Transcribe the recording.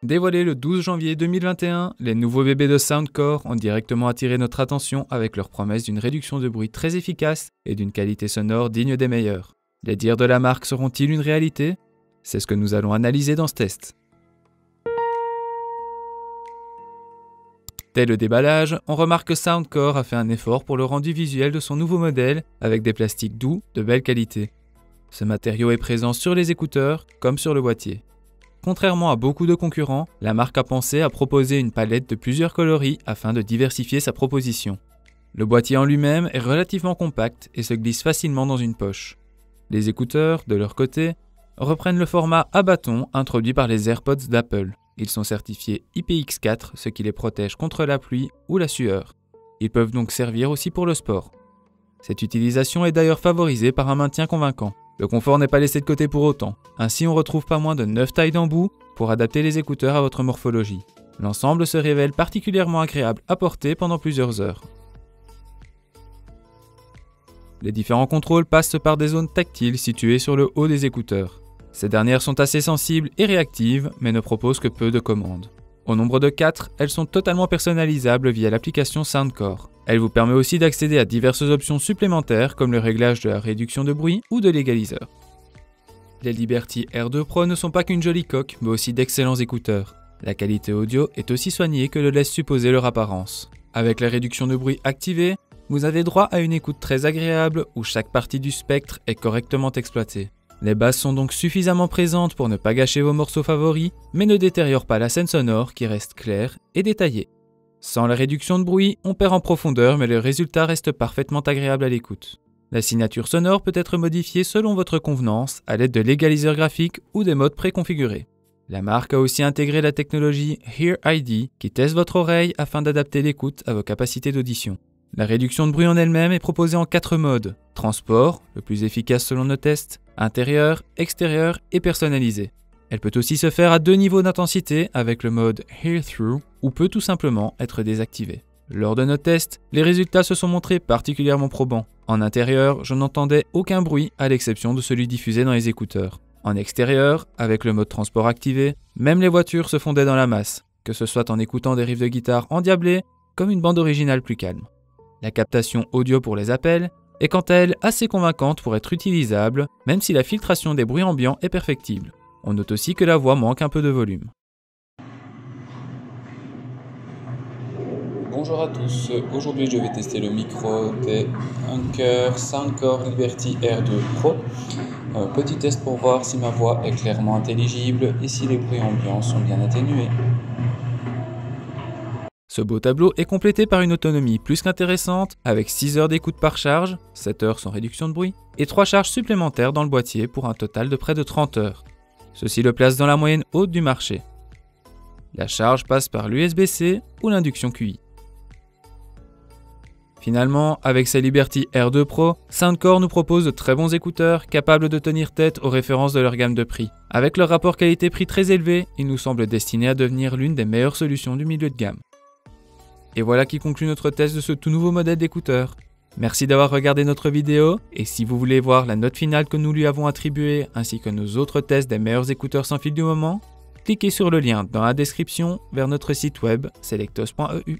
Dévoilés le 12 janvier 2021, les nouveaux bébés de Soundcore ont directement attiré notre attention avec leur promesse d'une réduction de bruit très efficace et d'une qualité sonore digne des meilleurs. Les dires de la marque seront-ils une réalité? C'est ce que nous allons analyser dans ce test. Dès le déballage, on remarque que Soundcore a fait un effort pour le rendu visuel de son nouveau modèle avec des plastiques doux de belle qualité. Ce matériau est présent sur les écouteurs comme sur le boîtier. Contrairement à beaucoup de concurrents, la marque a pensé à proposer une palette de plusieurs coloris afin de diversifier sa proposition. Le boîtier en lui-même est relativement compact et se glisse facilement dans une poche. Les écouteurs, de leur côté, reprennent le format à bâton introduit par les AirPods d'Apple. Ils sont certifiés IPX4, ce qui les protège contre la pluie ou la sueur. Ils peuvent donc servir aussi pour le sport. Cette utilisation est d'ailleurs favorisée par un maintien convaincant. Le confort n'est pas laissé de côté pour autant. Ainsi, on retrouve pas moins de 9 tailles d'embout pour adapter les écouteurs à votre morphologie. L'ensemble se révèle particulièrement agréable à porter pendant plusieurs heures. Les différents contrôles passent par des zones tactiles situées sur le haut des écouteurs. Ces dernières sont assez sensibles et réactives, mais ne proposent que peu de commandes. Au nombre de 4, elles sont totalement personnalisables via l'application Soundcore. Elle vous permet aussi d'accéder à diverses options supplémentaires comme le réglage de la réduction de bruit ou de l'égaliseur. Les Liberty R2 Pro ne sont pas qu'une jolie coque, mais aussi d'excellents écouteurs. La qualité audio est aussi soignée que le laisse supposer leur apparence. Avec la réduction de bruit activée, vous avez droit à une écoute très agréable où chaque partie du spectre est correctement exploitée. Les basses sont donc suffisamment présentes pour ne pas gâcher vos morceaux favoris, mais ne détériorent pas la scène sonore qui reste claire et détaillée. Sans la réduction de bruit, on perd en profondeur, mais le résultat reste parfaitement agréable à l'écoute. La signature sonore peut être modifiée selon votre convenance à l'aide de l'égaliseur graphique ou des modes préconfigurés. La marque a aussi intégré la technologie Hear ID qui teste votre oreille afin d'adapter l'écoute à vos capacités d'audition. La réduction de bruit en elle-même est proposée en 4 modes: transport, le plus efficace selon nos tests, intérieur, extérieur et personnalisé. Elle peut aussi se faire à 2 niveaux d'intensité avec le mode Hear Through ou peut tout simplement être désactivée. Lors de nos tests, les résultats se sont montrés particulièrement probants. En intérieur, je n'entendais aucun bruit à l'exception de celui diffusé dans les écouteurs. En extérieur, avec le mode transport activé, même les voitures se fondaient dans la masse, que ce soit en écoutant des riffs de guitare endiablés comme une bande originale plus calme. La captation audio pour les appels est quant à elle assez convaincante pour être utilisable, même si la filtration des bruits ambiants est perfectible. On note aussi que la voix manque un peu de volume. Bonjour à tous, aujourd'hui je vais tester le micro des Anker Soundcore Liberty R2 Pro. Petit test pour voir si ma voix est clairement intelligible et si les bruits ambiants sont bien atténués. Ce beau tableau est complété par une autonomie plus qu'intéressante avec 6 heures d'écoute par charge, 7 heures sans réduction de bruit, et 3 charges supplémentaires dans le boîtier pour un total de près de 30 heures. Ceci le place dans la moyenne haute du marché. La charge passe par l'USB-C ou l'induction QI. Finalement, avec sa Liberty R2 Pro, Soundcore nous propose de très bons écouteurs capables de tenir tête aux références de leur gamme de prix. Avec leur rapport qualité-prix très élevé, ils nous semblent destinés à devenir l'une des meilleures solutions du milieu de gamme. Et voilà qui conclut notre test de ce tout nouveau modèle d'écouteur. Merci d'avoir regardé notre vidéo, et si vous voulez voir la note finale que nous lui avons attribuée ainsi que nos autres tests des meilleurs écouteurs sans fil du moment, cliquez sur le lien dans la description vers notre site web selectos.eu.